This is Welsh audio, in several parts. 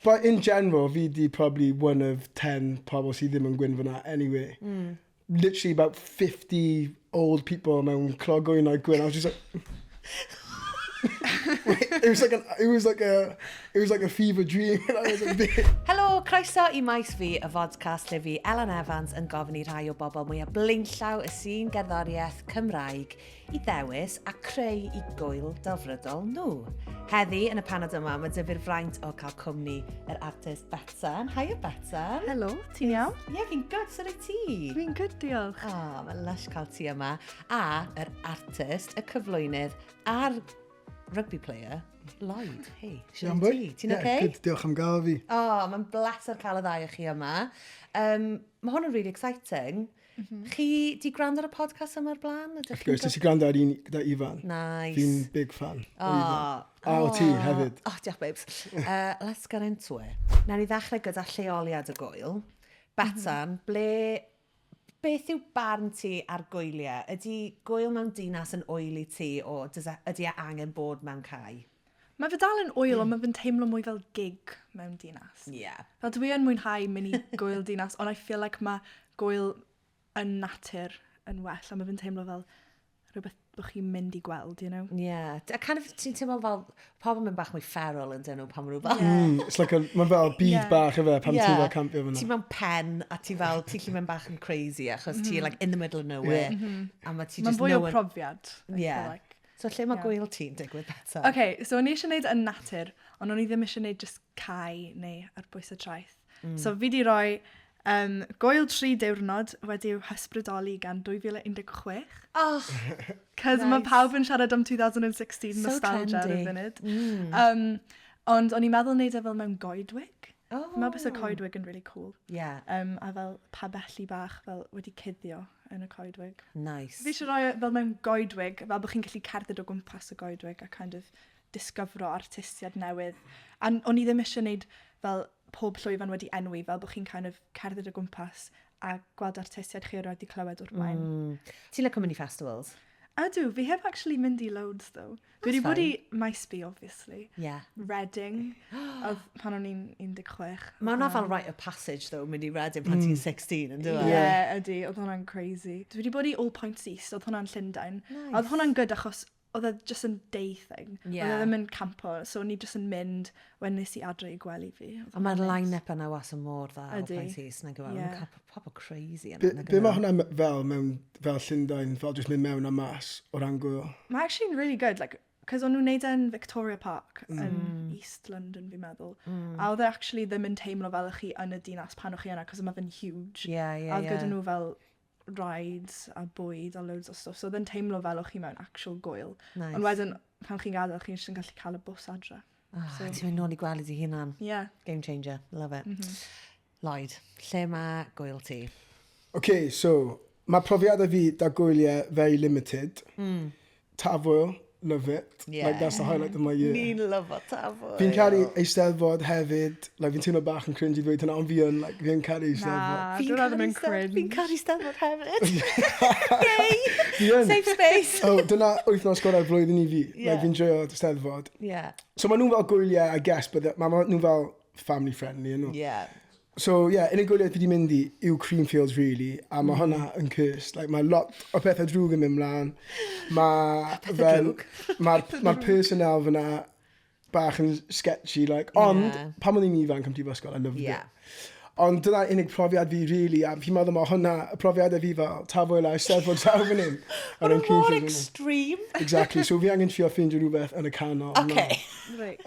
but in general, fi di probably one of 10 pobl sydd ddim yn gwyn fyna anyway. Literally about 50 old people mewn clogwyn a gwyn. I was just like... it was like a fever dream. Helo, croeso I Maes Fi, y vodcast lle fi Elan Evans yn gofyn I rhai o bobl mwyaf blaenllaw y sy'n gerddoriaeth Cymraeg I ddewis a creu I gŵyl delfrydol nhw. Heddi, yn y panod yma, mae dyfu'r fraint o cael cwmni yr artist Betsan. Hiya, Betsan. Helo, ti'n iawn? Ie, fi'n good, sy'n ei ti? Fi'n good, diolch. Mae'n lush cael ti yma. A yr artist, y cyflwynydd, a'r rugby player, Lloyd. Hey, sy'n ti? Ti'n okay? Good, diolch am gael fi. Mae'n bleser cael y ddau o chi yma. Mae hwn yn really exciting. Chi di gwrando ar y podcast yma o'r blaen? Of course, nes I gwrando ar un gyda Ifan. Nice. Fi'n big fan o Ifan. A o ti hefyd. Diolch, babes. Let's get into it. Nawn ni ddechrau gyda Lleoliad y gŵyl. Betsan, beth yw barn ti ar gwyliau? Ydy gŵyl mewn dinas yn oili ti o ydy angen bod mewn cae? Mae fe dal yn oil, ond mae fe'n teimlo mwy fel gig mewn dinas. Yeah. Fel dwi yn mwynhau mynd I gŵyl dinas, ond I feel like mae gŵyl yn natur yn well, a mae fe'n teimlo fel rhywbeth bych chi'n mynd I gweld, you know? Yeah. Kind of, ti'n teimlo fel, pobl mynd bach mwy feral yn dyn nhw pan maen nhw fel. It's like mae'n fel byd bach efe, pan ti'n fel campio fyna. Ti'n mewn pen, a ti fel, ti'n lle mynd bach yn crazy, achos ti'n like in the middle of nowhere. A mae ti just Mae'n fwy o profiad, I feel like. So lle mae gŵyl ti'n digwydd Betsan? Okay, so o'n I eisiau gwneud yn natur, ond o'n I ddim eisiau gwneud just cae neu ar bwys y traeth. So fi di roi gŵyl 3 diwrnod wedi'w hysbrydoli gan 2016. Oh, Cos mae pawb yn siarad am 2016 nostalgia ar y funud. Ond o'n i'n meddwl wneud e fel mewn goedwig. Mae beth y coedwig yn really cool. Yeah. A fel pabelli bach fel wedi cuddio yn y coedwig. Nice. Fi eisiau rhoi fel mewn goedwig, fel bod chi'n gallu cerdded o gwmpas y goedwig a kind of disgyfro artistiad newydd. A o'n I ddim eisiau gwneud fel pob llwyfan wedi enwi, fel bod chi'n kind of cerdded o gwmpas a gweld artistiad chi erioed wedi clywed o'r blaen. Ti'n like mynd I festivals? Ydw, fi heb actually mynd I loads, though. Dwi wedi bod I Maes Fi, obviously. Yeah. Reading, oedd pan o'n i'n 16. Mae hwnna fel rite of passage, though, mynd I Reading pan ti'n 16, yn dweud? Ie, ydy, oedd hwnna'n crazy. Dwi wedi bod I All Points East, oedd hwnna'n Llundain. Nice. Oedd hwnna'n good achos oedd e just yn day thing. Yeah. Oedd e ddim yn campo, so o'n i just yn mynd when nes I adre I gwely fi. A mae'r line-up yna was yn môr dda, All Points East, nag yw, mae'n proper crazy yna. Be mae hwnna fel Llundain, fel jyst mynd mewn a mas o ran gŵyl? Mae actually really good, like, cos o'n nhw'n neud yn Victoria Park yn East London, fi'n meddwl. A oedd e actually ddim yn teimlo fel chi yn y dinas pan o'ch chi yna, cos mae fe'n huge. A oedd gyda nhw fel rides a bwyd a loads o stuff. So oedd e'n teimlo fel o'ch chi mewn actual gŵyl. Nice. Ond wedyn, pan chi'n gadael, chi'n gallu cael y bws adre. Ti'n mynd nôl I gwely di hunan. Yeah. Game changer. Love it. Lloyd, lle mae gŵyl ti? Okay, so, mae profiadau fi da gwyliau very limited. Tafwyl, love it. Yeah. Like, that's the highlight of my year. Ni'n love o tafwyl. Fi'n caru eisteddfod hefyd. Like, fi'n teimlo bach yn cringe I ddweud hynna, ond fi yn, like, fi'n caru eisteddfod. Na, dwi'n rhaid yn cringe. Fi'n caru steddfod hefyd. Yay! Safe space. Dyna wythnos gorau'r flwyddyn I fi. Like, fi'n joio eisteddfod. Yeah. So, mae nhw'n fel gwyliau, I guess, but mae nhw'n fel family friendly, you know? Yeah. So, yeah, unig gwyliau fi wedi mynd I yw Creamfields, really, a mae hwnna yn cursed. Like, mae lot o pethau drwg yn mynd mlaen. Mae'r personnel fyna bach yn sketchy, like, ond pan oedd i'n ifanc am Prifysgol, I loved it. Ond dyna unig profiad fi, really, a fi'n meddwl mae hwnna, y profiadau fi fel tafwyl a eisteddfod taw fan hyn. Mae'n mor extreme. Exactly, so fi angen trio ffeindio rhywbeth yn y canol. Okay. Right.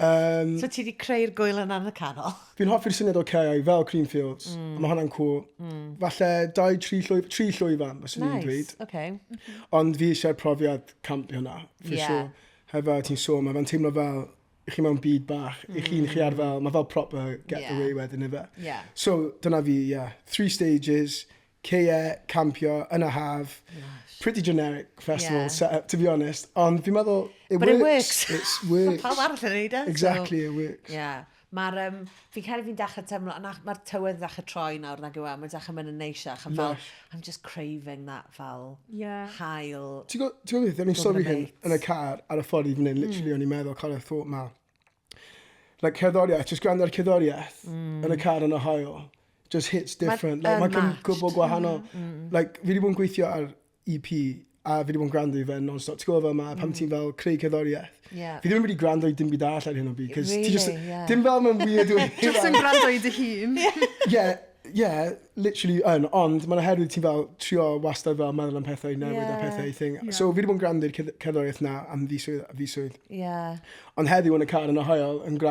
So ti wedi creu'r gŵyl yna yn y canol? Fi'n hoffi'r syniad o caeau fel Creamfields, a mae hwnna'n cool. Falle 2-3 llwyfan, os ydyn ni'n dweud. Okay. Ond fi eisiau'r profiad camp hwnna, for sure. Hefo ti'n sôn, mae fe'n teimlo fel I chi mewn byd bach, I chi ar fel, mae fel proper get away wedyn efe. So, dyna fi, 3 stages, ceau, campio, yn y haf, pretty generic festival setup, to be honest. Ond fi'n meddwl, it works. It works. Pawb arall yn neud e. Exactly, it works. Yeah. Fi'n cael fi'n dechrau teimlo, mae'r tywydd ddechrau troi nawr nag yw e, mae'n dechrau mynd yn neisiach, am fel, I'm just craving that fel hael. Ti'n gwybod beth, o'n i'n sori hyn yn y car ar y ffordd I fan hyn, literally o'n i'n meddwl, cael y thought ma. like cerddoriaeth, just gwrando ar cerddoriaeth yn y car yn y hael, just hits different. Like, mae'n gwybod gwahanol. Like, fi wedi bod yn gweithio ar EP, a fi wedi bod yn gwrando i fe non-stop. Ti'n gwybod fel yma, pam ti'n fel creu cerddoriaeth. Fi ddim wedi gwrando i dim byd all ar hyn o byd, cos ti just, dim fel mae'n weird. Just yn gwrando i dy hun. Yeah, literally ond mae'n oherwydd ti'n fel trio wastad fel meddwl am pethau newydd a pethau thing. So fi wedi bod yn gwrando i'r cerddoriaeth na am fiswydd. Ond heddiw yn y car yn y hael yn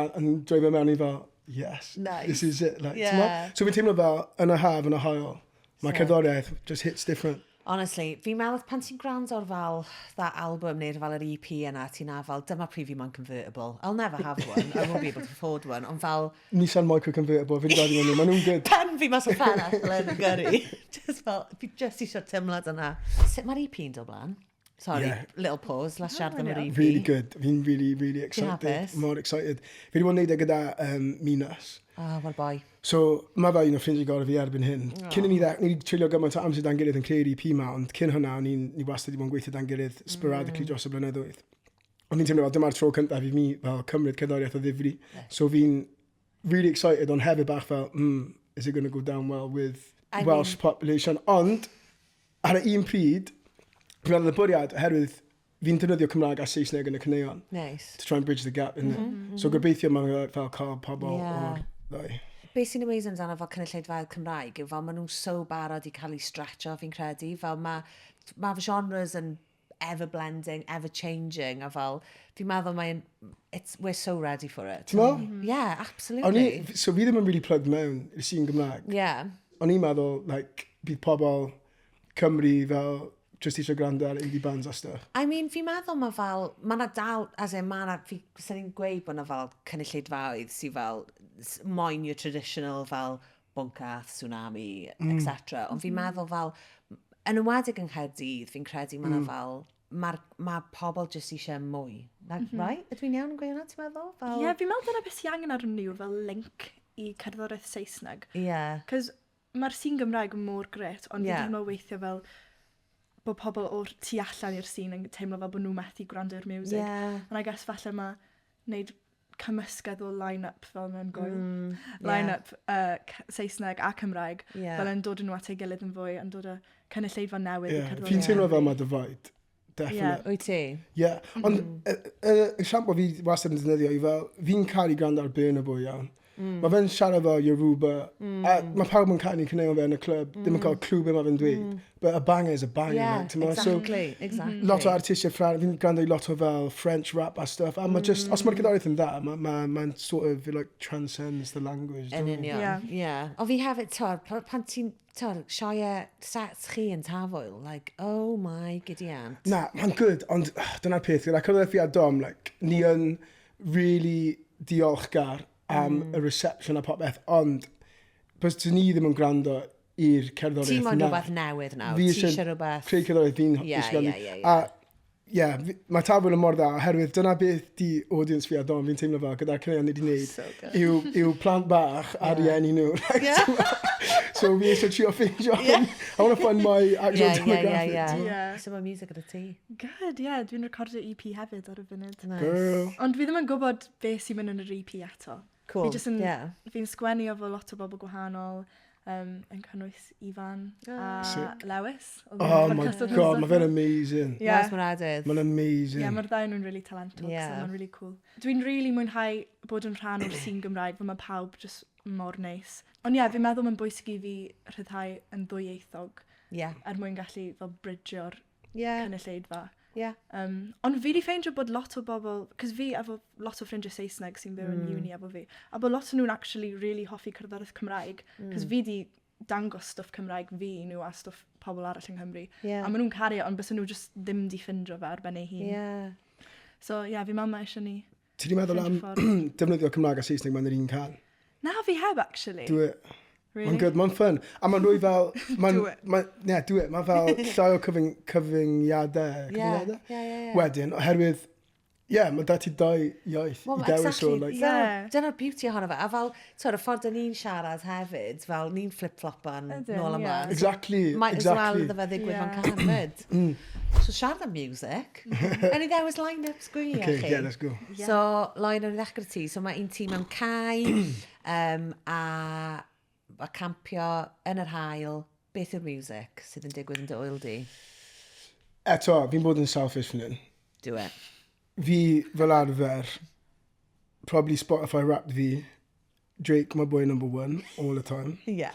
droi mewn i fel, yes, this is it. Like, so fi'n teimlo fel yn y haf yn y hael, mae cerddoriaeth just hits different. Honestly, fi'n meddwl pan ti'n gwrando ar fel that album neu fel yr EP yna, ti'n na fel, dyma prif fi mae'n convertible. I'll never have one, I won't be able to afford one, ond fel... Nissan Micro Convertible, fi wedi godi nhw, maen nhw'n good. Pen fi mas o pen allan yn gyrru. Just fel, fi just eisiau tymlad yna. Sut mae'r EP'n dod blaen? Sorry, little pause, let's siarad am yr EP. Really good, fi'n really excited. More excited. Fi wedi bod yn neud gyda Minas. Well boi. So, mae fel un o ffrindiau gorau fi erbyn hyn. Cyn i ni wedi trilio gymaint o amser dan gilydd yn creu'r EP ma, ond cyn hwnna, ni wastad wedi bod yn gweithio dan gilydd sporadically dros y blynyddoedd. Ond fi'n teimlo fel dyma'r tro cyntaf i mi fel cymryd cerddoriaeth o ddifri. So fi'n really excited, ond hefyd bach fel, is it going to go down well with Welsh population? Ond, ar y un pryd, fi'n meddwl y bwriad, oherwydd fi'n defnyddio Cymraeg a Saesneg yn y caneuon. Nice. To try and bridge the gap, So gobeithio mae'n fel cael pobl o'r ddau. Be sy'n amazing amdano fel cynulleidfaoedd Cymraeg yw fel maen nhw'n so barod i cael ei stretcho fi'n credu. Fel mae genres yn ever blending, ever changing, a fel fi'n meddwl we're so ready for it. Ti'n meddwl? Yeah, absolutely. So fi ddim yn really plugged mewn i'r scene Gymraeg. Yeah. O'n i'n meddwl, like, bydd pobl Cymru fel just eisiau gwrando ar indie bands a stuff. I mean, fi'n meddwl mae fel, mae na dal, as in, sy'n ni'n gweud bod na fel cynulleidfaoedd sy'n fel moyn your traditional fel Bwncath, Tsunami, etc. Ond fi'n meddwl fel, yn ymwedig yng Nghaerdydd, fi'n credu mae na fel, mae pobl jyst eisiau mwy. Like, right? Ydw i'n iawn yn gweud hwnna, ti'n meddwl? Ie, fi'n meddwl dyna beth sy'n angen ar nhw fel link i cerddoriaeth Saesneg. Ie. Cos mae'r scene Gymraeg yn mor gret, ond fi'n teimlo weithio fel bod pobl o'r tu allan i'r scene yn teimlo fel bod nhw methu gwrando i'r music. And I guess falle mae wneud cymysgedd o line-up fel mewn gŵyl. Line-up Saesneg a Cymraeg. Fel yn dod nhw at ei gilydd yn fwy, yn dod â cynulleidfa newydd i cerddoriaeth. Fi'n teimlo fel mae dyfod. Definitely. Wyt ti? Ie. Ond esiampl fi wastad yn defnyddio i fel, fi'n cael ei gwrando ar Burn y bwy iawn. Mae fe'n siarad fel Yoruba, a mae pawb yn cael ei cynnig fe yn y clwb, ddim yn cael clw be mae fe'n dweud, but a banger is a banger. Yeah, exactly. Lot o artistiaid ffran, fi'n gwrando i lot o fel French rap a stuff, a mae just, os mae'r gydaeth yn dda, mae'n sort of, like, transcends the language. Yn union, yeah. O fi hefyd, pan ti'n sioe sets chi yn Tafwyl, like, oh my gidiant. Na, mae'n good, ond dyna'r peth, gyda cyflwynydd fi a Dom, like, ni yn really diolchgar am y reception a popeth, ond bys dyn ni ddim yn gwrando i'r cerddoriaeth na. Ti'n moyn rhywbeth newydd nawr, ti eisiau rhywbeth... Creu cerddoriaeth fi'n ysgrifennu. A mae Tafwyl yn mor dda, oherwydd dyna beth di audience fi a Dom, fi'n teimlo fel, gyda'r cynnion ni wedi gwneud, yw plant bach a rieni nhw. So fi eisiau trio ffeindio. I want to find my actual demographic. So mae music gyda ti? Good, dwi'n recordio EP hefyd ar y funud. Girl. Ond fi ddim yn gwybod beth sy'n mynd yn yr EP eto. Cool, fi'n sgwennu o fel lot o bobl gwahanol, yn cynnwys Ifan a Lewis. Oh my god, mae fe'n amazing. Mae'n amazing. Mae'r ddau nhw'n really talentog, so mae'n really cool. Dwi'n really mwynhau bod yn rhan o'r scene Gymraeg, fe mae pawb just mor neis. Ond fi'n meddwl mae'n bwysig i fi rhyddhau yn ddwyieithog. Mwyn gallu fel bridgeo'r cynulleidfa. Ond fi wedi ffeindio bod lot o bobl, cos fi efo lot o ffrindiau Saesneg sy'n byw yn uni efo fi, a bod lot o nhw'n actually really hoffi cerddoriaeth Cymraeg, cos fi wedi dangos stwff Cymraeg fi nhw a stwff pobl arall yng Nghymru. A maen nhw'n cario, ond bys nhw just ddim di ffindio fe ar ben ei hun. So fi meddwl mae eisiau ni. Ti wedi meddwl am defnyddio Cymraeg a Saesneg mae'n yr un can? Na, fi heb, actually. Do it. Mae'n good, mae'n fun. A mae'n rwy fel... do it. Mae'n fel llai o cyfyngiadau. Wedyn, oherwydd, mae da ti dau iaith i dewis o. Dyna'r beauty ohono fe. A fel, y ffordd ni'n siarad hefyd, fel ni'n flip-flopan nôl ymlaen. Exactly. Might as well iddo fe ddigwydd mewn can fyd. So siarad am music. Any ddewis line-ups gwylio chi? Okay, yeah, let's go. So, Lloyd, yn ddechrau ti. So mae un tîm mewn cae, a campio yn yr hael. Beth yw'r music sydd yn digwydd yn dy oil di? Eto, fi'n bod yn selfish fan hyn. Do it. Fi fel arfer, probably Spotify Wrapped fi, Drake, my boy #1, all the time. Yeah.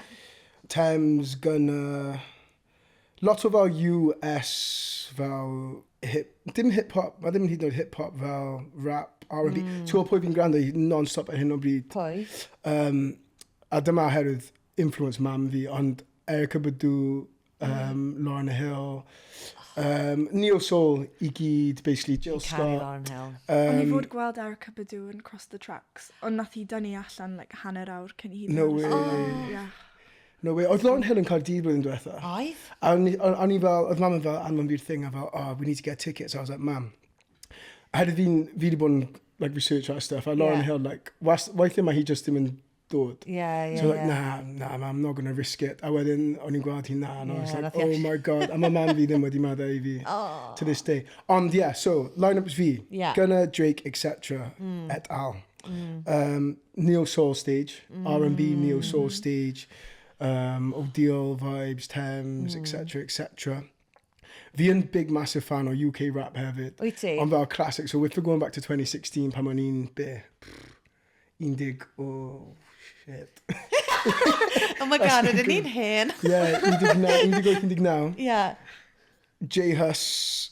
Thames, gonna... Lot o fel US, fel... Dim hip-hop, mae ddim hyd yn oed hip-hop fel rap, R&B. Ti'n pwy fi'n gwrando i non-stop ar hyn o bryd. Pwy? A dyma oherwydd influence mam fi, ond Erykah Badu, Lauryn Hill, Neo Soul i gyd, basically, Jill Scott. Lauryn Hill. Ond i fod gweld Erykah Badu yn Cross the Tracks, ond nath i dynnu allan like, hanner awr cyn i hyd. No way. Yeah. No way. Oedd Lauryn Hill yn cael dydd blwyddyn diwetha. Oedd? A o'n i fel, oedd mam yn fel, anfon fi'r thing, a fel, we need to get tickets. I was like, mam. A hefyd fi wedi bod yn like, research ar stuff, a Lauryn Hill, like, weithio mae hi just ddim yn dod. So like, nah, I'm not going to risk it. A wedyn, o'n i'n gweld hi na, and I was like, oh my god. A mae mam fi ddim wedi maddau i fi to this day. Ond so, line-ups fi, Gunna, Drake, etc. et al. Neo Soul stage, R&B Neo Soul stage, O'Deal vibes, Thames, etc. Fi yn big massive fan o UK rap hefyd. Wyt ti? Ond fel classic, so if we're going back to 2016, pan o'n i'n shit. Oh my god, ydyn ni'n hen? Yeah, 19. Yeah. J Hus,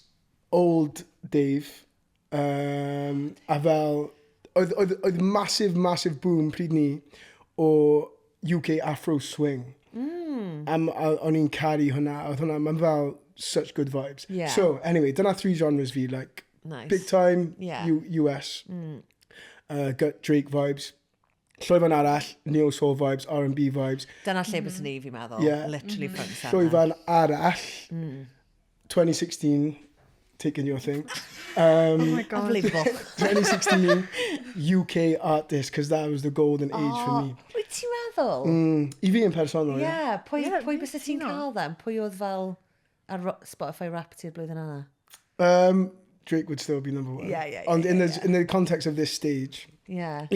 Old Dave, a fel, oedd massive boom pryd ni o UK Afro Swing. O'n i'n caru hwnna, oedd hwnna, mae'n fel such good vibes. Yeah. So, anyway, dyna 3 genres fi, like, nice. Big time, US, Drake vibes, llwyfan arall, Neo Soul vibes, R&B vibes. Dyna lle bys ni, fi'n meddwl. Literally front and centre. Llwyfan arall, 2016, taking your thing. Oh my god. Unbelievable. 2016, UK artist, because that was the golden age for me. Wyt ti'n meddwl? I fi yn personol, yeah. Pwy bys ti'n cael them? Pwy oedd fel ar Spotify Wrapped i'r blwyddyn yna? Drake would still be #1. Yeah. And in the context of this stage, yeah,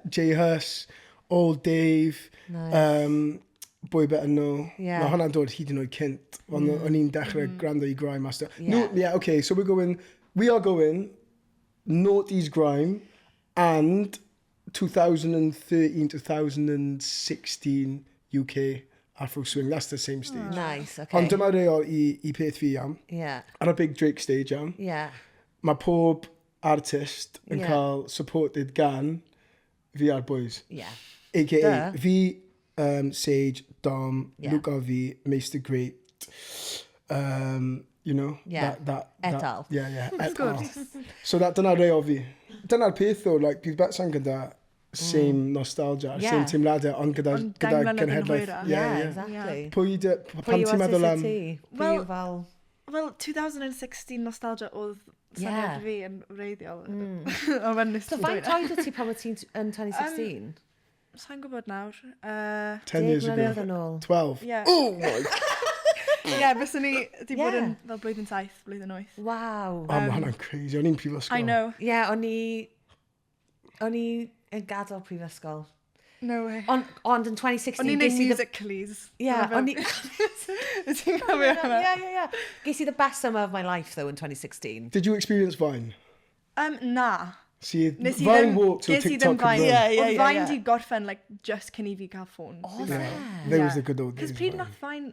J Hus, Old Dave, nice. Boy Better Know. Yeah. Mae hwnna'n dod hyd yn oed cynt. O'n i'n dechrau gwrando i grime master. Okay, so we are going noughties grime and 2013, 2016 UK Afro Swing. That's the same stage. Nice, okay. Ond dyma reol i peth fi am. Yeah. Ar y Big Drake stage am. Yeah. Mae pob artist yn cael supported gan fi a'r boys. Yeah. A.k.a. fi, Sage, Dom, Luca V, Maes the Great, you know? Yeah, et al. Yeah, et al. So dyna rei o fi. Dyna'r peth though, like, bydd Betsan gyda same nostalgia, same teimladau, ond gyda cenhedlaeth. Yeah, exactly. Pwy ti'n meddwl am... Well, 2016 nostalgia oedd syniad fi yn reiddiol. So faint oed ti pan wyt ti'n yn 2016? Sa'n gwybod nawr. 10 years ago. 12. Yeah. Oh my god. Bys ni wedi bod yn fel blwyddyn 7, blwyddyn 8. Wow. Mae hwnna'n crazy. O'n i'n prifysgol. I know. Yeah, o'n i yn gadael prifysgol. No way. Ond yn 2016... O'n i'n neud musicallys. Yeah, o'n i... Ti'n cofio hynna? Yeah. Ges i the best summer of my life, though, in 2016. Did you experience Vine? Na. See, Vine walked to TikTok. Oedd Vine di gorffen, like, just cyn i fi cael ffôn. There was the good old days. Cos pryd nath Vine...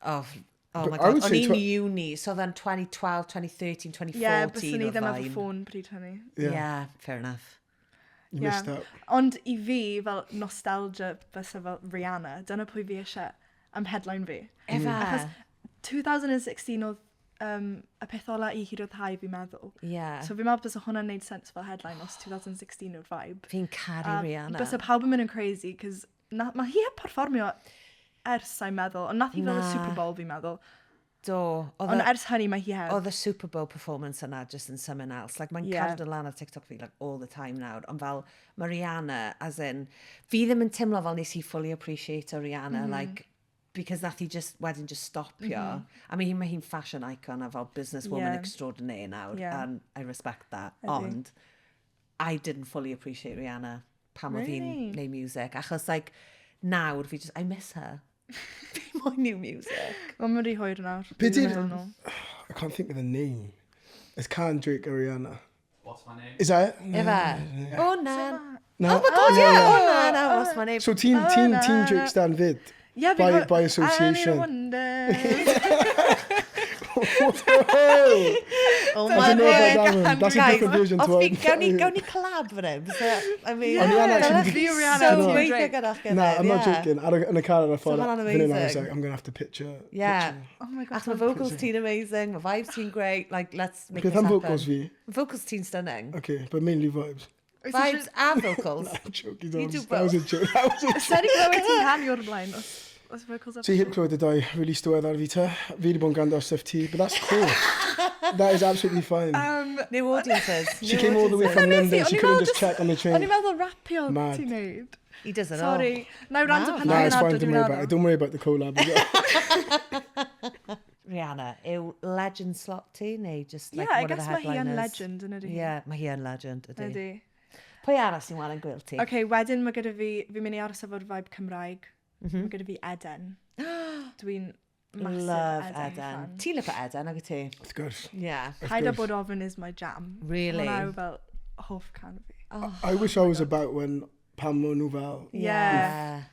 Oh my god, o'n i'n uni, so then 2012, 2013, 2014 yeah, bys ni ddim efo ffôn pryd hynny. Yeah, fair enough. You missed out. Ond i fi, fel nostalgia, fysa fel Rihanna, dyna pwy fi eisiau am headline fi. Achos 2016 oedd y peth ola i hyd oedd hau fi'n meddwl. Yeah. So fi'n meddwl bysa hwnna'n neud sens fel headline os 2016 yw'r vibe. Fi'n caru Rihanna. Bysa pawb yn mynd yn crazy, cos mae hi heb perfformio ers, sa'n meddwl, ond nath hi fel y Super Bowl fi'n meddwl. Do. Ond ers hynny mae hi heb. Oedd y Super Bowl performance yna just in something else. Like, mae'n cadw yn lan ar TikTok fi, like, all the time nawr. Ond fel, mae Rihanna, as in, fi ddim yn teimlo fel nes i fully appreciate o Rihanna, like, because nath hi just, wedyn just stopio. I mean, mae hi'n fashion icon a fel businesswoman extraordinaire nawr, and I respect that. Ond, I didn't fully appreciate Rihanna pan oedd hi'n neud music. Achos, like, nawr, fi just, I miss her. Fi moyn new music. Ond mae'n rhi hwyr nawr. I can't think of the name. It's Can Drake or Rihanna. What's my name? Is that it? Ife? Oh, na. No. Oh my god, yeah. Oh, na, what's my name? So Team Drake stand vid. Yeah, by association. I wonder. Oh my god. That's a different version to what gawn ni collab fan hyn. I mean, Rihanna. So gweithio gyda chi. Nah, I'm not joking. Yn y car ar y ffordd. So amazing. I was like, I'm going to have to picture. Yeah. Oh my god. Ach, mae vocals ti'n amazing, mae vibes ti'n great. Like, let's make this Beth am happen. vocals fi? Vocals ti'n stunning. Okay, but mainly vibes. Vibes and vocals. I'm joking. You do That was a joke. Ystyri clywed ti'n canu o'r blaen. Os vocals So you heb clywed y dau really diweddar fi te. Fi wedi bod yn gwrando ar stuff ti, but that's cool. That is absolutely fine. New audiences. She came all the way from London. She couldn't just check on the train. O'n i'n meddwl rapio Mad. ti'n neud. He does it Sorry. Now random pan Nah, it's fine. Don't worry about the collab. Rihanna, yw legend slot ti, neu just like Yeah, I one of the guess mae hi headliners? yn legend yn ydy. Yeah, mae hi yn legend, ydy. Ydy. Pwy arall sy'n wael yn gwyl ti? Okay, wedyn mae gyda fi, fi'n mynd i aros efo'r vibe Cymraeg. Mae gyda fi Eden. Dwi'n massive Love Eden Eden. fan. Ti'n lyfo Eden, ag y ti? Wrth gwrs. Yeah. Paid a bod ofyn is my jam. Really? Hwna yw fel hoff can fi. I wish I was about when Pam nhw fel. Yeah.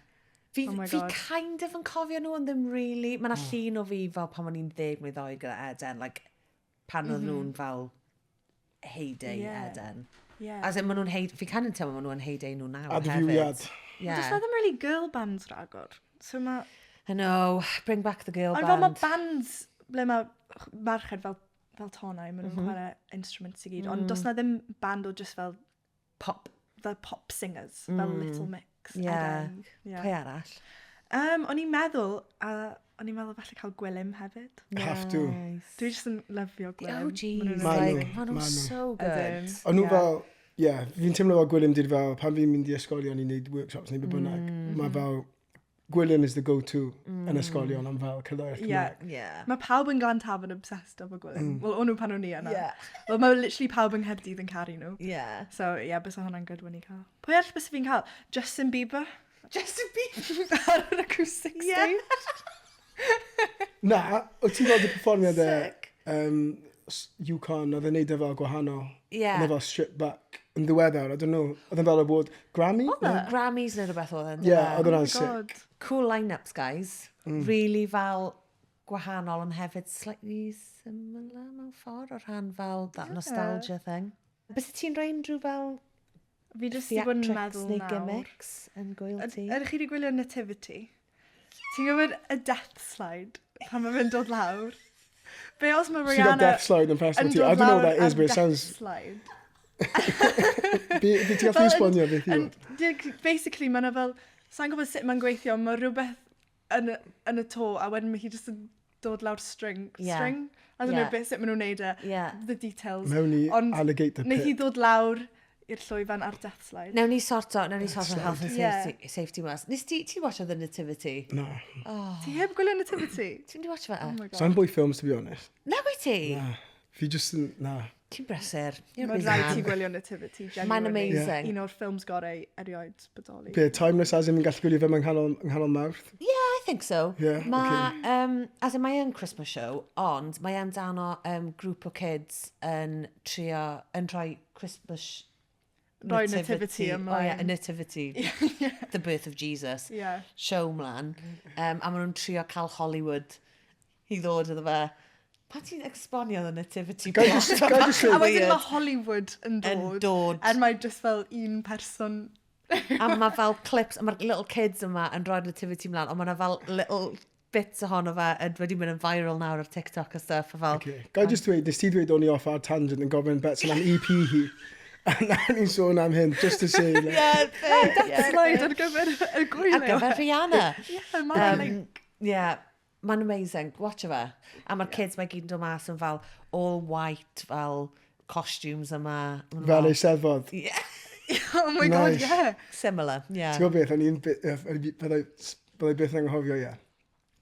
Fi Oh my fi God. kind of yn cofio nhw, ond ddim really. Mae yna llun o fi fel pan o'n i'n 10 mlwydd oed gyda Eden, like, pan oedd nhw'n fel heyday Eden. Yeah. As in, maen nhw'n heyday, fi can yn teimlo maen nhw'n heyday nhw nawr A dy hefyd. fiwriad. Yeah. Does na ddim really girl bands ragor. So mae... I know, bring back the girl Ond fel mae band. bands ble mae marched fel tonau, maen nhw'n chwarae instruments i gyd. Ond does na ddim band o just fel Pop. fel pop singers, fel Little Mix. Yeah. Eden. Pwy arall? O'n i'n meddwl, o'n i'n meddwl falle cael Gwilym hefyd. Have to. Dwi just yn lyfio The Gwilym. OGs, Man like, nhw, maen nhw man nhw. so good. O'n nhw fel, yeah, fi'n teimlo fel Gwilym dyd fel, pan fi'n mynd i ysgolion i wneud workshops neu bynnag, mae fel, Gwilym is the go-to yn ysgolion am fel cerddoriaeth Cymraeg. Yeah. Mae pawb yn Glan Tafod obsessed efo Gwilym. Wel, o'n nhw pan o'n i yna. Wel, mae literally pawb yng Nghaerdydd yn caru nhw. Yeah. So, yeah, bys o hwnna'n good when i cael. Pwy arall bys fi'n cael? Justin Bieber? Justin Bieber. Ar yr acoustic stage? Na, o ti'n gweld y perfformiad Yukon, oedd yn neud e fel gwahanol. Yeah. Oedd e fel strip back. Yn ddiweddar, I don't know. Oedd yn fel award Grammy? Grammys neu rhywbeth oedd yn. Yeah, oedd hwnna'n sick. Cool line-ups, guys. Really fel gwahanol, ond hefyd slightly similar mewn ffordd o rhan fel that nostalgia thing. Bys ti'n rhoi unrhyw fel Fi jyst i bod yn theatrics meddwl neu nawr. gimmicks yn gwyl ti? Ydych chi wedi gwylio Nativity? Ti'n gwybod y death slide? Pan mae fe'n dod lawr? Be os mae See that Rihanna death slide yn festival yn ti? I dod don't know lawr what that is, but it ar sounds... death slide? Fi ti'n gallu esbonio beth yw? Basically, mae'n fel... Sa'n gwybod sut mae'n gweithio, mae rhywbeth yn y to, a wedyn mae hi jyst yn dod lawr string. String? I don't know beth sut maen nhw'n neud e. The details. Mewn i alligator Neu hi pit. dod lawr i'r llwyfan ar death slide. Newn ni sorto health and safety was. Nes ti watch the Nativity? No. Ti heb gwylio Nativity? Ti'n di watch fe? Oh my god. So I'm boy films, to be honest. Na wyt ti? Na. Fi just yn... Na. Ti'n brysur. Mae'n rhaid ti gwylio Nativity, Mae'n genuinely. amazing. Un o'r ffilms gorau erioed bodoli. Be, timeless as in yn gallu gwylio fe mewn nghanol mawrth? Yeah, I think so. Yeah, As in, mae yn Christmas show, ond mae yn dan o grŵp o kids yn rhoi Christmas Rhoi Nativity ymlaen. Oh, yeah, a Nativity. The birth of Jesus. Yeah. Show ymlaen. A maen nhw'n trio cael Hollywood i ddod iddo fe. Pa ti'n exponio the Nativity? Gai just A wedyn mae Hollywood yn dod. A mae just fel un person. mae fel clips, a mae'r little kids yma yn rhoi Nativity ymlaen, ond mae fel little bits ohono fe wedi mynd yn viral nawr ar TikTok a stuff. Gai just dweud, nes ti dweud o'n i off ar tangent yn gofyn Betsan am EP hi. A na ni'n sôn am hyn, just to say. Death slide ar gyfer y gwyliau. Ar gyfer Rihanna. Yeah, mae'n link. Yeah. Mae'n amazing, watch fe. A mae'r kids mae gyd yn dod mas yn fel all white, fel costumes yma. Fel ei Steddfod. Yeah. Oh my god, yeah. Similar, yeah. Ti'n gwybod beth, byddai beth yn anghofio, ie.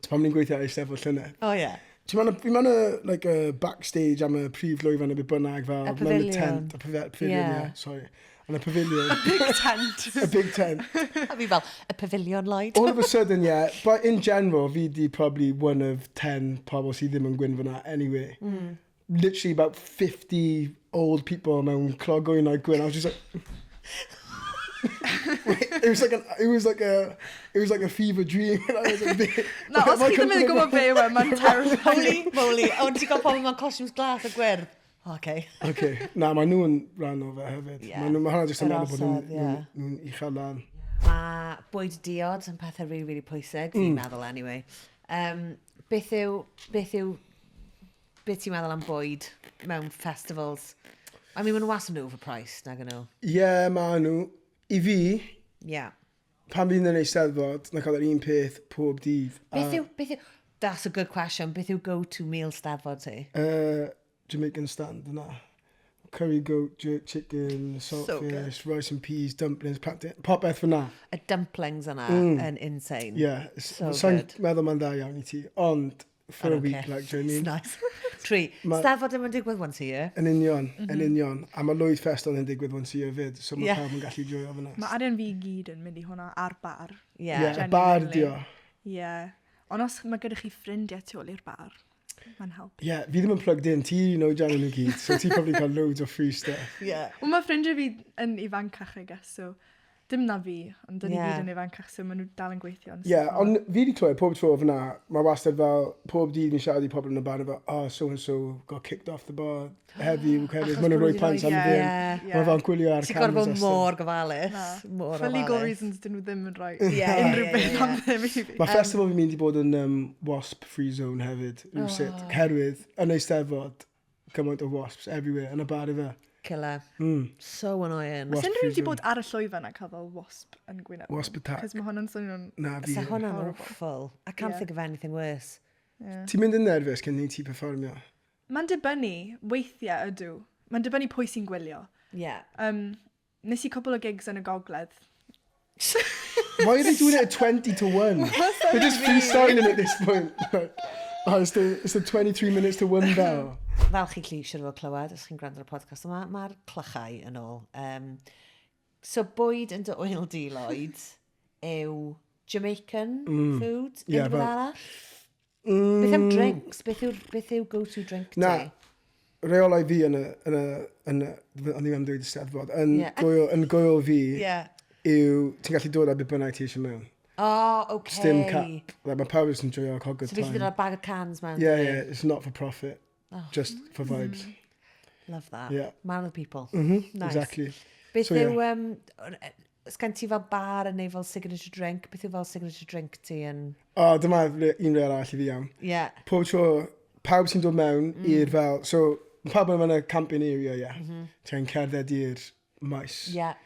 Pan ni'n gweithio ar ei Steddfod llynedd. Oh, yeah. Fi'n ma'n like, backstage am y prif lwyfan y byd bynnag fel... A pavilion. A pavilion, yeah, sorry. And a pavilion. A big tent. A big tent. A fi fel, a pavilion, Lloyd. All of a sudden, yeah, but in general, fi di probably one of 10 pobl sydd ddim yn gwyn fyna anyway. Literally about 50 old people mewn clogwyn o'i gwyn. I was just like... it was like a fever dream. No, os chi ddim yn gwybod be yw, mae'n terrifying. Mowli, ond ti'n gwybod pobl mewn costumes glas a gwyrdd? Okay. Na, mae nhw'n rhan o fe hefyd. Mae hwnna jyst yn meddwl bod nhw'n uchel lan. Mae bwyd diod yn pethau really pwysig, fi'n meddwl anyway. Beth ti'n meddwl am bwyd mewn festivals? I mean, maen nhw was yn overpriced, nag yn nhw? Ie, mae nhw. I fi, pan fi'n yn ei Steddfod, na cael yr un peth pob dydd. Beth yw, that's a good question, beth yw go-to meal Steddfod ti? Jamaican stand yna. Curry goat, jerk chicken, saltfish, rice and peas, dumplings, popeth fyna. Y dumplings yna yn insane. Yeah, so good. Meddwl ma'n dda iawn I ti, ond for a week, like, do you know what I mean? Nice. Tri, Steddfod ddim yn digwydd once a year. Yn union. A mae Lloyd Festival yn digwydd once a year fyd, so mae pawb yn gallu joio fyna. Mae arian fi gyd yn mynd I hwnna ar bar. Yeah, bar dio. Yeah. Ond os mae gyda chi ffrindiau tu ôl i'r bar, mae'n help. Yeah, fi ddim yn plugged in. Ti know Jan yn y gyd, so ti probably cael loads of free stuff. Yeah. Wel, mae ffrindiau fi yn ifancach, I guess, so dim na fi, ond dyn ni gyd yn ifancach, so maen nhw dal yn gweithio. Yeah, ond fi wedi clywed pob tro fyna, mae wastad fel, pob dydd ni'n siarad I pobl yn y bar, fel, oh, so-and-so got kicked off the bar, heddi, maen nhw'n rhoi pants am y ddim. Mae fel gwylio ar cameras. Ti'n gorfod bod mor gofalus. For legal reasons, dyn nhw ddim yn rhoi unrhyw beth am ddim I fi. Mae festival fi'n mynd I bod yn wasp free zone hefyd, rhywsut, cerwydd, yn ei Steddfod, gymaint o wasps everywhere, yn y bar I fe. Killer. So annoying. Os unrhyw wedi bod ar y llwyfan a cael fel wasp yn Gwynedd? Wasp attack. Cos mae hwnna'n swnio'n... Na, fi. So hwnna'n awful. I can't think of anything worse. Ti'n mynd yn nerfus cyn ni ti perfformio? Mae'n dibynnu, weithiau ydw. Mae'n dibynnu pwy sy'n gwylio. Yeah. Nes I cwbl o gigs yn y gogledd. Why are they doing it at 20 to 1? They're just freestyling at this point. It's the 23 minutes to 1 bell. Fel chi lli siwr fod clywed, os chi'n gwrando ar y podcast yma, mae'r clychau yn ôl. So bwyd yn dy oil di, Lloyd, yw Jamaican food? Yeah, fel arall? Beth am drinks? Beth yw go-to drink ti? Na, reolau fi yn o'n i'n dweud y Steddfod, yn gŵyl fi yw, ti'n gallu dod ar beth bynnag ti eisiau mewn. Oh, okay. Stim cap. Like, mae pawb yn joio cael good time. So beth ydyn bag of cans, man? Yeah, it's not for profit. Just for vibes. Love that. Yeah. Man of the people. Nice. Exactly. Beth yw, sgan ti fel bar yn neu fel signature drink? Beth yw fel signature drink ti yn... O, dyma un rhaid arall I fi iawn. Yeah. Pob tro, pawb sy'n dod mewn i'r fel... So, pawb yn y camping area, Ti'n cerdded i'r maes. Yeah.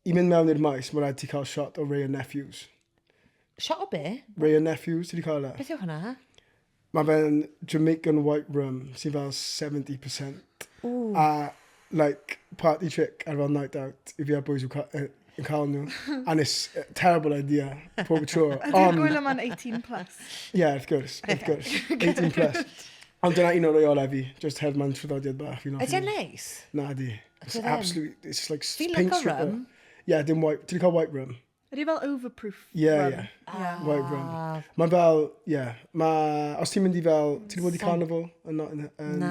I mynd mewn i'r maes, mae rhaid ti cael shot o Rhai and Nephews. Shot o be? Rhai and Nephews, ti di cael e? Beth yw hwnna? Mae fe'n Jamaican white rum, sy'n fel 70%. Ooh. A, like, party trick ar fel night out, I fi a boys yn cael nhw. And it's a terrible idea, pob tro. Ydy'r gwyl yma'n 18 plus? Yeah, wrth gwrs. 18 plus. Ond dyna un o'r reolau fi, just hedd ma'n traddodiad bach. Ydy'n neis? Na, di. It's absolute, it's like Fi'n pink lyco stripper. rum? Yeah, dim white. Ti'n cael white rum? Ydy fel overproof Yeah, rum? yeah. White rum. Mae fel, yeah. Os ti'n mynd I fel, ti'n bod I carnival? Na,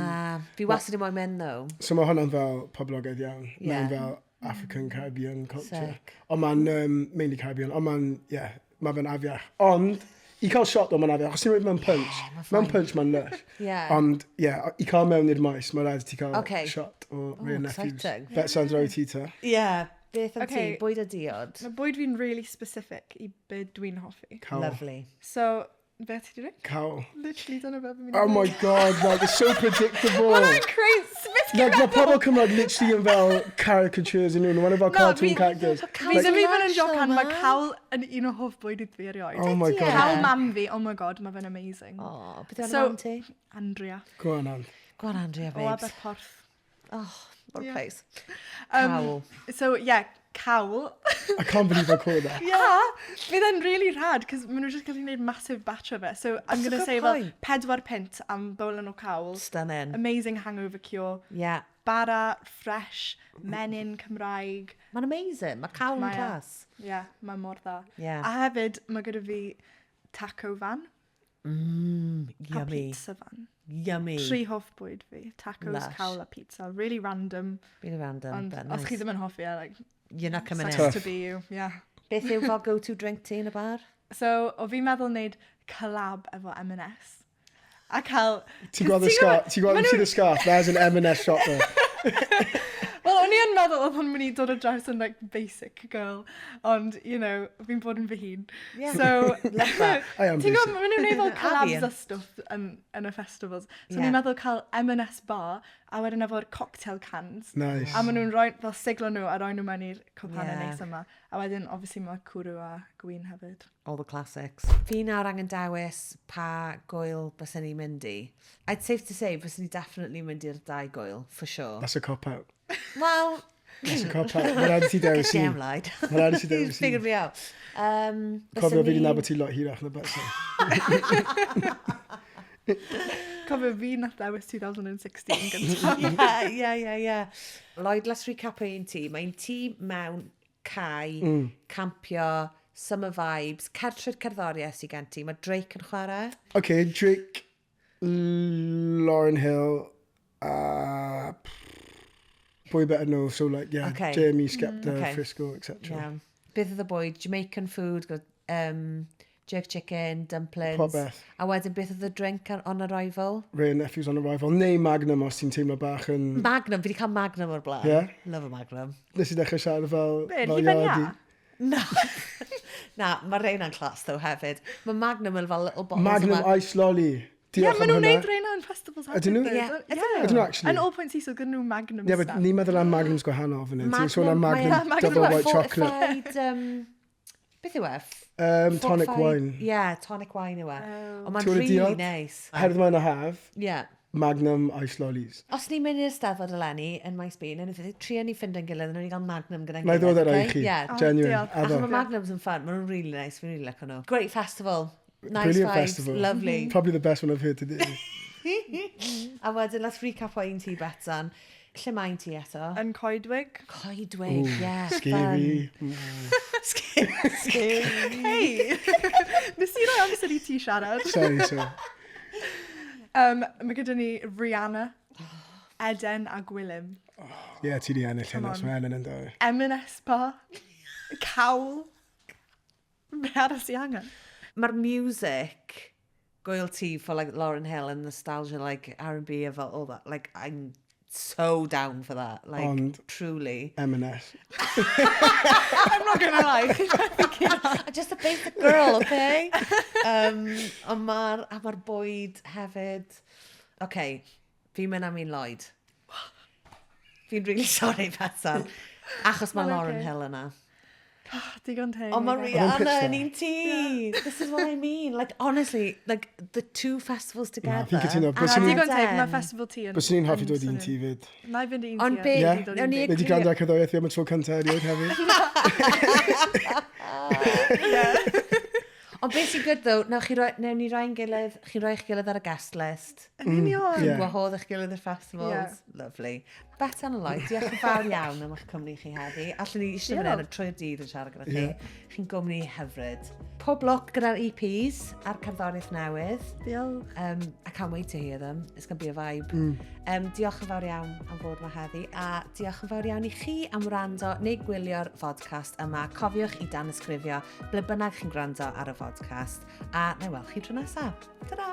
fi wastad dim o'i mynd, though. So mae hwnna'n fel poblogaidd iawn. Mae'n fel African Caribbean culture. Sick. Ond mae'n mainly Caribbean. Ond mae'n, yeah, mae fe'n afiach. Ond, I cael shot o mae'n afiach. Os ti'n rhaid mewn punch, mewn punch mae'n lush. Yeah. Ond, yeah, I cael mewn i'r maes, mae'n rhaid ti cael shot o Rhai and Nephews. Exciting. Betsan rhoi ti ta. Yeah. Beth am ti? Bwyd a diod? Mae bwyd fi'n really specific I beth dwi'n hoffi. Lovely. So, Beth ti di rhaid? Cawl. Literally, dyna fe fi'n mynd. Oh my god, like, it's so predictable. Mae'n crazy. Like, mae pobl Cymraeg literally yn fel caricatures yn nhw, one of our cartoon characters. Fi ddim even yn jocan, mae cawl yn un o hoff bwyd i fi erioed. Oh my god. Cawl mam fi, oh my god, mae fe'n amazing. Oh, beth yw'n mam ti? Andrea. Go on, Anne. Go on, Andrea, O babes. Aberporth. Oh, what a place. Cawl. So, yeah, cawl. I can't believe I called that. Bydd e'n really rad, cos maen nhw just gallu gwneud massive batch o fe. So, I'm going to say fel 4 pint am bowlen o cawl. Stunning. Amazing hangover cure. Yeah. Bara, fresh, menyn Cymraeg. Mae'n amazing. Mae cawl yn clas. Yeah, mae mor dda. Yeah. A hefyd, mae gyda fi taco fan. Yummy. A pizza fan. Yummy. 3 hoff bwyd fi. Tacos, cawl a pizza. Really random. Really random, Ond but os nice. chi ddim yn hoffi, like, You're not coming in. sucks to be you. Yeah. Beth yw fel go-to drink ti yn y bar? So, o fi'n meddwl wneud collab efo M&S. A cael... Ti'n gweld y scarf? Ti'n gweld the scarf? There's an M&S shop there. Wel, o'n i yn meddwl oedd hwn mynd i dod o draws yn, like, basic girl. Ond, you know, fi'n bod yn fy hun. Yeah. So, Love that. I am ti'n basic. gwybod, maen nhw'n gwneud fel collabs Avian. a stuff yn y festivals. So, Yeah. ni'n meddwl cael M&S bar, a wedyn efo'r cocktail cans. Nice. A maen nhw'n rhoi, fel siglo nhw, a rhoi nhw mewn i'r cwpanau Yeah. neis yma. A wedyn, obviously, mae cwrw a gwyn hefyd. All the classics. Fi nawr angen dewis pa gŵyl bysyn ni'n mynd i. I'd safe to say, bysyn ni definitely mynd i'r 2 gŵyl, for sure. That's a cop-out. Well... That's a cop-out. Mae'n rhaid i ti dewis Damn un. lied. Mae'n rhaid i ti He's dewis figured un. me out. Cofio fi di nabod ti lot hirach na Betsan. Cofio fi nath dewis 2016 gyntaf. Yeah. Lloyd, let's recap ein ti. Mae'n ti mewn cae, campio, summer vibes, certryd cerddoriaeth sy'n gen ti. Mae Drake yn chwarae. Okay, Drake, Lauryn Hill, Boy Better Know, so like, yeah, Okay. Jamie, Skepta, Okay. Frisco, etc. Yeah. Beth oedd y bwyd? Jamaican food, jerk chicken, dumplings. Pob beth. A wedyn beth oedd y drink on arrival? Ray and Nephew's on arrival. Neu Magnum os ti'n teimlo bach yn... Magnum, fi wedi cael Magnum o'r blaen. Yeah? Love a Magnum. Nes i ddechrau siarad fel... Be, fel hufen iardi. Na. Na, mae rein yn clas though hefyd. Mae Magnum yn fel little bottles Magnum yma. Ice Lolly. Ie, Diolch maen am nhw'n hynna. neud reina yn festivals hefyd. Ydyn nhw? though. Yeah, ydyn nhw? Ydyn nhw actually? Yn All Points East, gyda nhw Magnum Yeah, but stand. ni'n meddwl am Magnums gwahanol fan hyn. Ti'n sôn am Magnum- Magnum Double White Chocolate. Fortified, beth yw e? Tonic Fortified- wine. Yeah, tonic wine yw e. Ond mae'n Ti'n gwbod y really diod? nice. Head of mine I have, Yeah. Magnum Ice Lollies. Os ni'n mynd i'r steddfod eleni yn Maes Fi, yn trio ni ffindo'n gilydd, yn ni gael Magnum gyda'n Na i ddod ar okay? eich chi. Yeah. Genuine. diolch. Achos Addo. mae Magnums yn fun, maen nhw'n really nice, fi'n really licio nhw. Great festival, nice Brilliant vibes, festival. lovely. Probably the best one I've heard today. A wedyn, let's recap o un ti, Betsan. Lle mae'n ti eto? Yn Coedwig. Coedwig, yeah, Scary. Scary. Hey! Nes i roi amser i ti siarad. Sorry. Mae gyda ni Rihanna, Eden a Gwilym. Yeah, ti di ennill hyn, os mae Elen yn dod. M&S bar, cawl. Be arall sy angen? Mae'r music, gŵyl ti for like Lauryn Hill and nostalgia, like R&B of all that, like I'm so down for that, like truly. M&S. I'm not gonna lie. I'm just a basic girl, okay? Ond mae'r bwyd hefyd. Okay, fi'n mynd am un Lloyd. Fi'n really sorry, Betsan. Achos mae Lauryn Hill yna. Digon teg. Ond mae I guess. Rihanna yn un ti. This is what I mean. Like, honestly, like, the 2 festivals together. fi'n cytuno. A digon teg, mae festival ti yn... Bys ni'n hoffi dod un ti fyd. Na i fynd i un ti. Ond be, Yeah. newn ni Neu di gwrando ar cyddoriaeth fi am y tro cyntaf erioed hefyd. Ond beth sy'n good though, newn ni rhoi'n gilydd, chi'n rhoi eich gilydd ar y guest list. Yn union. Chi'n Yeah. gwahodd eich gilydd i'r festivals. Yeah. Lovely. Betsan Lees, diolch yn fawr iawn am eich cwmni chi heddi. Allen ni eisiau mynd yn trwy'r dydd yn siarad gyda chi. Chi'n gwmni hyfryd. Pob lwc gyda'r EPs a'r cerddoriaeth newydd. Diolch. I can't wait to hear them. It's going to be a vibe. Diolch yn fawr iawn am fod yma heddi. A diolch yn fawr iawn i chi am wrando neu gwylio'r fodcast yma. Cofiwch i danysgrifio ble bynnag chi'n gwrando ar y fodcast. A na i weld chi tro nesaf. Ta-da!